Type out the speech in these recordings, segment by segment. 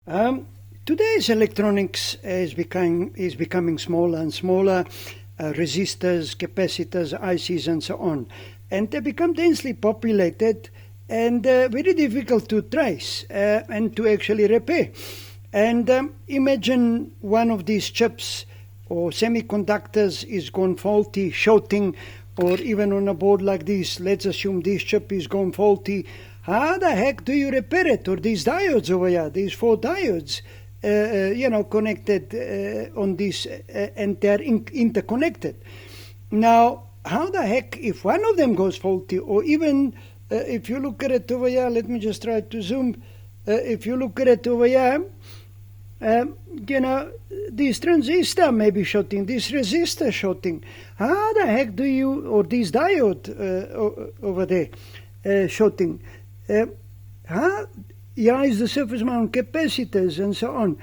Um, Today's electronics is becoming smaller and smaller. Resistors, capacitors, ICs, and so on, and they become densely populated and very difficult to trace and to actually repair. And imagine one of these chips or semiconductors is gone faulty, shorting, or even on a board like this, let's assume this chip is gone faulty. How the heck do you repair it? Or these diodes over here, these 4 diodes, connected on this, and they're interconnected. Now, how the heck, if one of them goes faulty, or even if you look at it over here, let me just try to zoom. If you look at it over here, this transistor may be shorting, this resistor shorting. How the heck do you, or this diode over there shorting? Here is the surface mount capacitors and so on.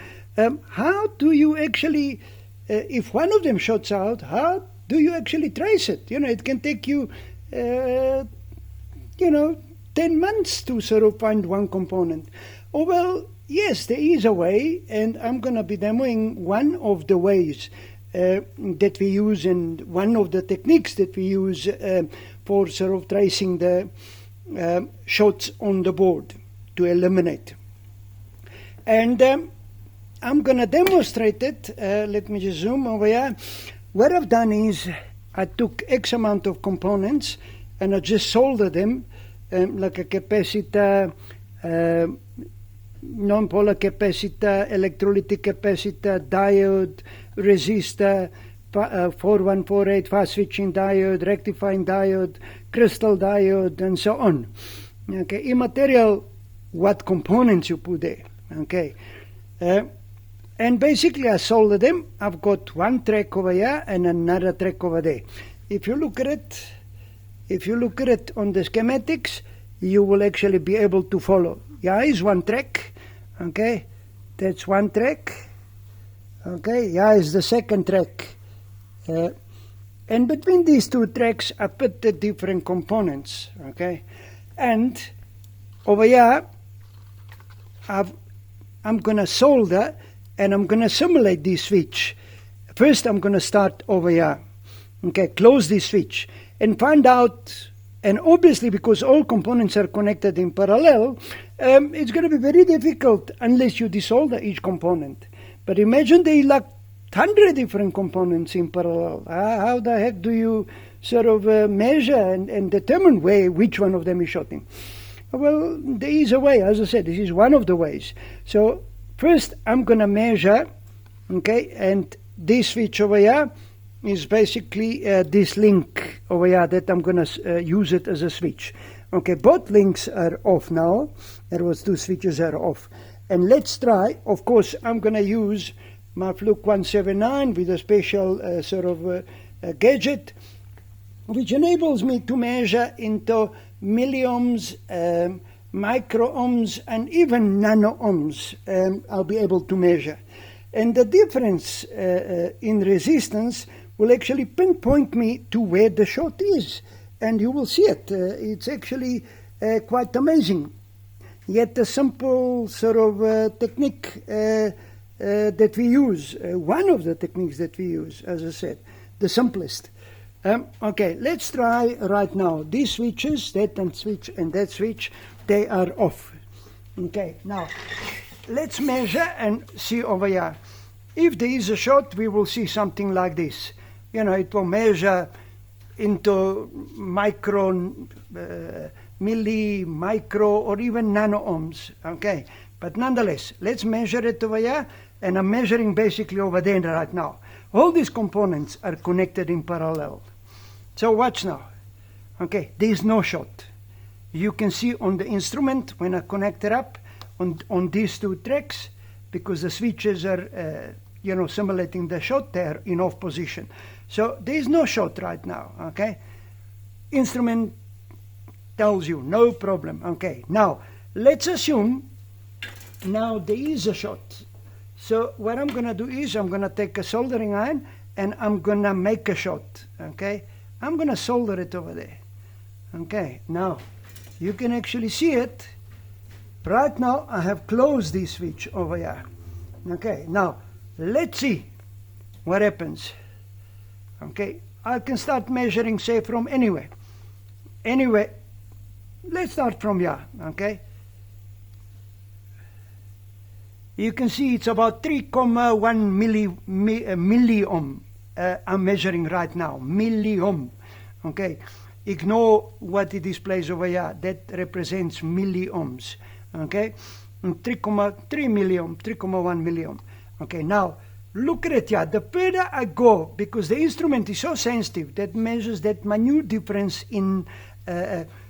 How do you actually, if one of them shorts out, how do you actually trace it? It can take you, 10 months to sort of find one component. Oh, well, yes, there is a way, and I'm going to be demoing one of the ways that we use and one of the techniques that we use for sort of tracing the shorts on the board to eliminate. And I'm going to demonstrate it. Let me just zoom over here. What I've done is I took X amount of components and I just soldered them like a capacitor, non-polar capacitor, electrolytic capacitor, diode, resistor, 4148 fast switching diode, rectifying diode, crystal diode, and so on. Okay, immaterial what components you put there. Okay, and basically I soldered them. I've got one track over here and another track over there. If you look at it, on the schematics, you will actually be able to follow. Here is one track. Okay, that's one track. Okay, here is the second track. And between these 2 tracks, I put the different components. Okay, and over here, I'm going to solder and I'm going to simulate this switch. First, I'm going to start over here. Okay, close this switch and find out. And obviously, because all components are connected in parallel, it's going to be very difficult unless you desolder each component. But imagine there are like 100 different components in parallel. How the heck do you sort of measure and determine which one of them is shorting? Well, there is a way. As I said, this is one of the ways. So first, I'm going to measure, okay, and this switch over here is basically this link over here that I'm going to use it as a switch. Okay, both links are off now. There was 2 switches are off. And let's try, of course, I'm going to use my Fluke 179 with a special gadget, which enables me to measure into milliohms, microohms, and even nanoohms. I'll be able to measure. And the difference in resistance will actually pinpoint me to where the short is. And you will see it. It's actually quite amazing. Yet the simple sort of technique that we use, one of the techniques that we use, as I said, the simplest. Okay, let's try right now. These switches, that and switch and that switch, they are off. Okay, now let's measure and see over here. If there is a short, we will see something like this. It will measure into micron, milli, micro, or even nanoohms. Okay, but nonetheless, let's measure it over here, and I'm measuring basically over there right now. All these components are connected in parallel. So watch now. Okay, there is no short. You can see on the instrument when I connect it up on these 2 tracks, because the switches are simulating the short, they're in off position. So there is no short right now. Okay, instrument tells you no problem. Okay, now let's assume now there is a short. So what I'm going to do is I'm going to take a soldering iron and I'm going to make a short. Okay, I'm going to solder it over there. Okay, now you can actually see it. Right now I have closed this switch over here. Okay, now let's see what happens. Okay, I can start measuring, say, from anywhere. Anyway, let's start from here, okay? You can see it's about 3.1 milliohm I'm measuring right now, milliohm, okay? Ignore what it displays over here, that represents milliohms, okay? 3.3 milliohm, 3.1 milliohm. Okay, now look at it here. The further I go, because the instrument is so sensitive that measures that minute difference in.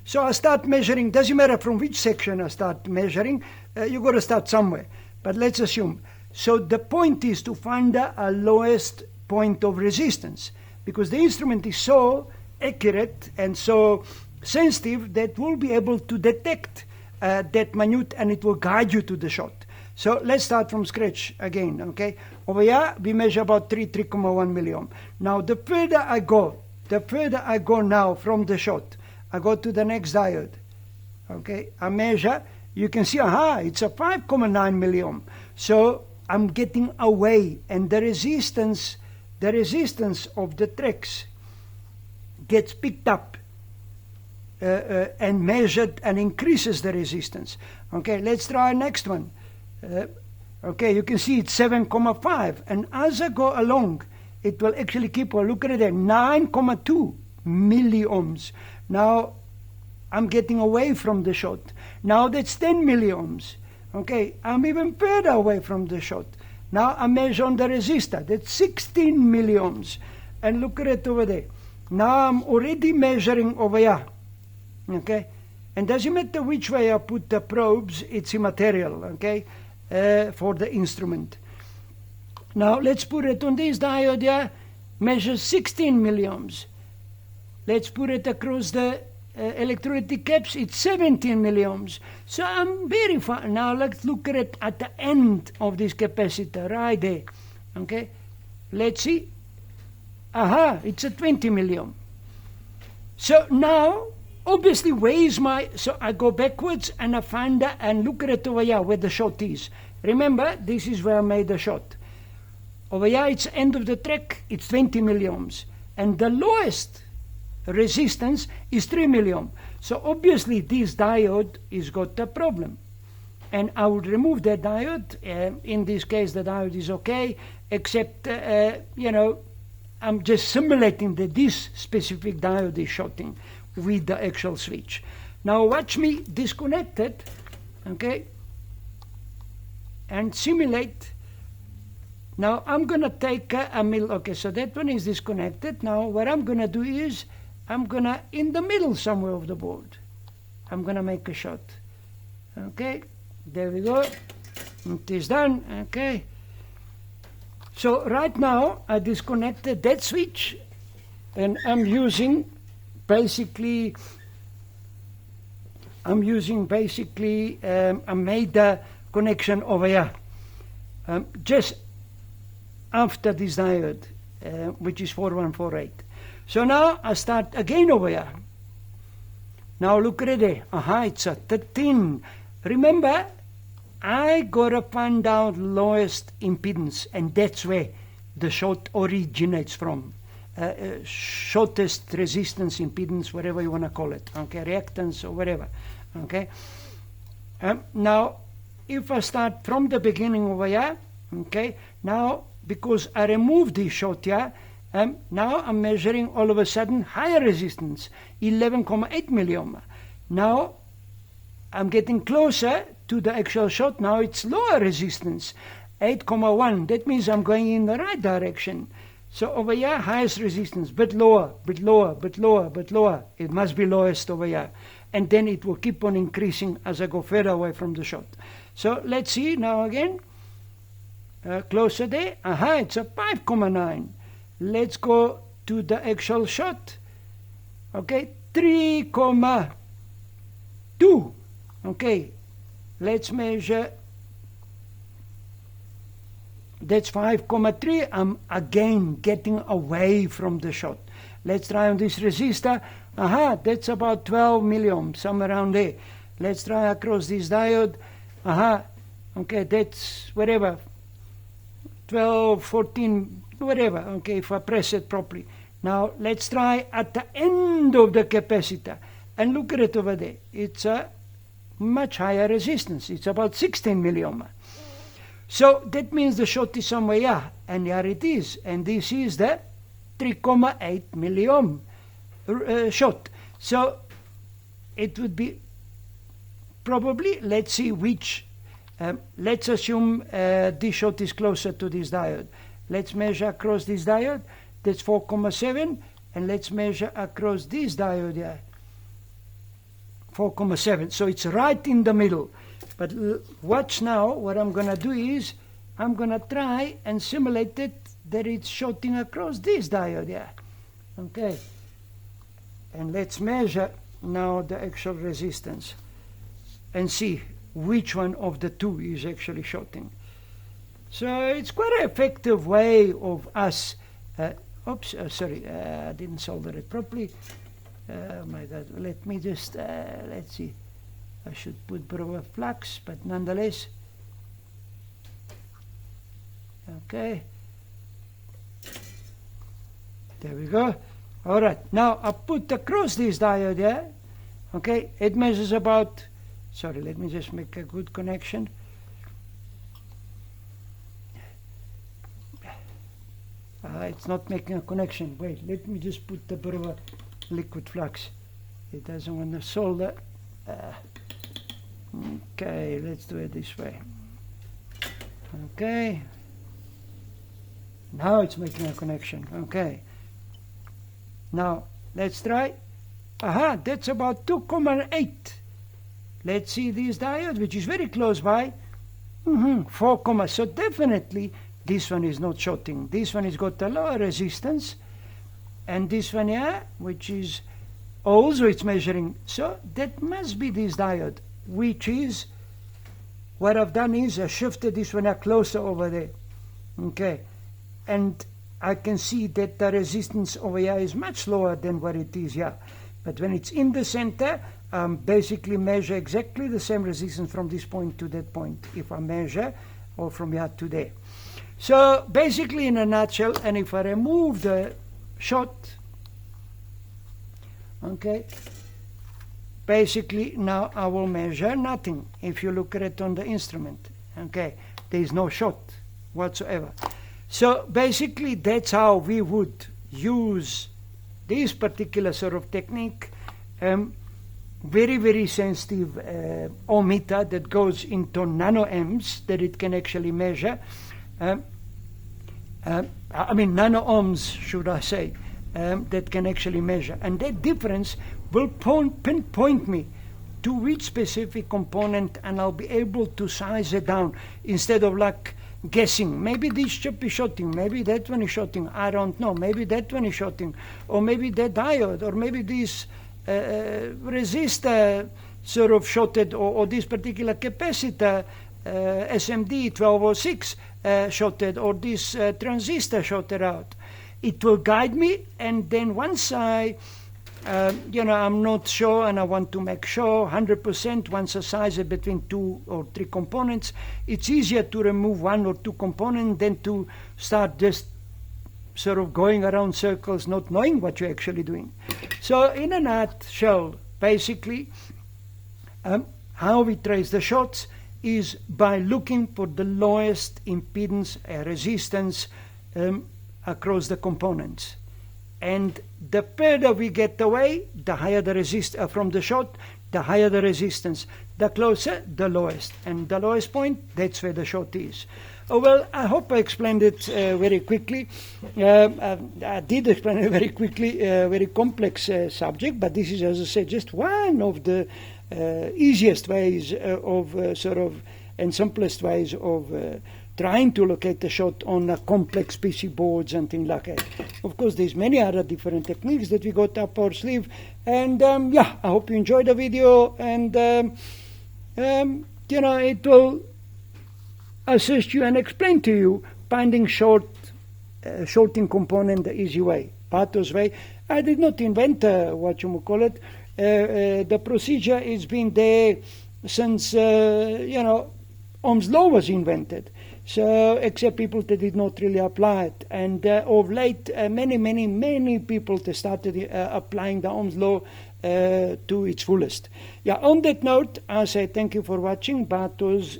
So I start measuring. Doesn't matter from which section I start measuring. You got to start somewhere. But let's assume. So the point is to find the lowest point of resistance, because the instrument is so accurate and so sensitive that we'll be able to detect that minute, and it will guide you to the shot. So let's start from scratch again, okay? Over here, we measure about 3.1 milliohm. Now, the further I go now from the shot, I go to the next diode, okay? I measure, you can see, it's a 5.9 milliohm. So I'm getting away, and the resistance of the tracks gets picked up and measured and increases the resistance. Okay, let's try next one. Okay, you can see it's 7.5, and as I go along, it will actually keep on. Look at it there, 9.2 milliohms. Now I'm getting away from the shot. Now that's 10 milliohms. Okay, I'm even further away from the shot. Now I measure on the resistor, that's 16 milliohms. And look at it over there. Now I'm already measuring over here. Okay, and doesn't matter which way I put the probes, it's immaterial, okay, for the instrument. Now let's put it on this diode here, measures 16 milliohms. Let's put it across the electrolytic caps, it's 17 milliohms. So I'm very far. Now let's look at it at the end of this capacitor, right there, okay. Let's see. It's a 20 milliohm. So now, obviously, where is my, so I go backwards and I find that and look at it over here where the shot is. Remember, this is where I made the shot. Over here, it's end of the track, it's 20 milliohms. And the lowest resistance is 3 milliohm. So obviously, this diode has got a problem. And I would remove that diode. In this case, the diode is okay, except, I'm just simulating that this specific diode is shorting with the actual switch. Now watch me disconnect it, okay, and simulate. Now I'm gonna take okay, so that one is disconnected. Now what I'm gonna do is, I'm gonna, in the middle somewhere of the board, I'm gonna make a shot. Okay, there we go, it is done, okay. So right now I disconnected that switch, and I made the connection over here, just after this diode, which is 4148. So now I start again over here. Now look at it there. It's a 13. Remember, I gotta find out lowest impedance, and that's where the short originates from. Shortest resistance, impedance, whatever you want to call it, okay, reactance or whatever, okay. Now, if I start from the beginning over here, okay, now because I removed this short here, now I'm measuring all of a sudden higher resistance, 11.8 milliohm. Now I'm getting closer to the actual shot. Now it's lower resistance, 8.1. That means I'm going in the right direction. So over here, highest resistance, bit lower, bit lower, bit lower, bit lower. It must be lowest over here. And then it will keep on increasing as I go further away from the shot. So let's see now again. Closer there. It's a 5.9. Let's go to the actual shot. Okay, 3.2. Okay, let's measure. That's 5.3. I'm again getting away from the shot. Let's try on this resistor. That's about 12 milliohm, somewhere around there. Let's try across this diode. Okay, that's whatever, 12, 14, whatever, okay, if I press it properly. Now let's try at the end of the capacitor, and look at it over there. It's a much higher resistance. It's about 16 milliohm. So that means the short is somewhere here, and here it is, and this is the 3,8 milliohm short. So it would be probably, let's see which, let's assume this short is closer to this diode. Let's measure across this diode, that's 4,7, and let's measure across this diode here, 4,7. So it's right in the middle. But watch now, what I'm going to do is, I'm going to try and simulate it that it's shorting across this diode here. Okay. And let's measure now the actual resistance and see which one of the two is actually shorting. So it's quite an effective way of us, sorry, I didn't solder it properly. Oh my God, let me just, let's see. I should put bit of a flux, but nonetheless. Okay. There we go. All right. Now I put across this diode here. Okay. It measures about, sorry, let me just make a good connection. It's not making a connection. Wait, let me just put a bit of a liquid flux. It doesn't want to solder. Okay, let's do it this way. Okay. Now it's making a connection. Okay. Now, let's try. That's about 2,8. Let's see this diode, which is very close by. 4, so definitely this one is not shorting. This one has got a lower resistance. And this one here, which is also it's measuring. So that must be this diode, which is, what I've done is I shifted this one closer over there. Okay. And I can see that the resistance over here is much lower than what it is here. But when it's in the center, basically measure exactly the same resistance from this point to that point, if I measure, or from here to there. So basically in a nutshell, and if I remove the short, okay, basically now I will measure nothing. If you look at it on the instrument, okay, there is no short whatsoever. So basically that's how we would use this particular sort of technique. Very, very sensitive ohmmeter that goes into nanoamps that it can actually measure. I mean nano ohms, should I say, that can actually measure. And that difference will pinpoint me to which specific component, and I'll be able to size it down instead of like guessing. Maybe this chip is shorting, maybe that one is shorting, I don't know. Maybe that one is shorting, or maybe that diode, or maybe this resistor sort of shorted, or this particular capacitor, SMD 1206 shorted, or this transistor shorted out. It will guide me, and then once I I'm not sure and I want to make sure 100%, once I size it between 2 or 3 components, it's easier to remove 1 or 2 components than to start just sort of going around circles, not knowing what you're actually doing. So in a nutshell, basically, how we trace the shorts is by looking for the lowest impedance, resistance across the components. And the further we get away, the higher the resistance from the short, the higher the resistance. The closer, the lowest. And the lowest point, that's where the short is. Oh, well, I hope I explained it very quickly. I did explain it very quickly, very complex subject, but this is, as I said, just one of the easiest ways of and simplest ways of trying to locate the short on complex PC boards and things like that. Of course, there's many other different techniques that we got up our sleeve. And I hope you enjoyed the video, and it will assist you and explain to you finding shorting component the easy way, Bato's way. I did not invent what you call it. The procedure has been there since, Ohm's law was invented. So, except people that did not really apply it. And of late, many people that started applying the Ohm's law to its fullest. Yeah, on that note, I say thank you for watching Bato's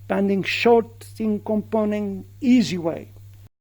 banding short thing component easy way.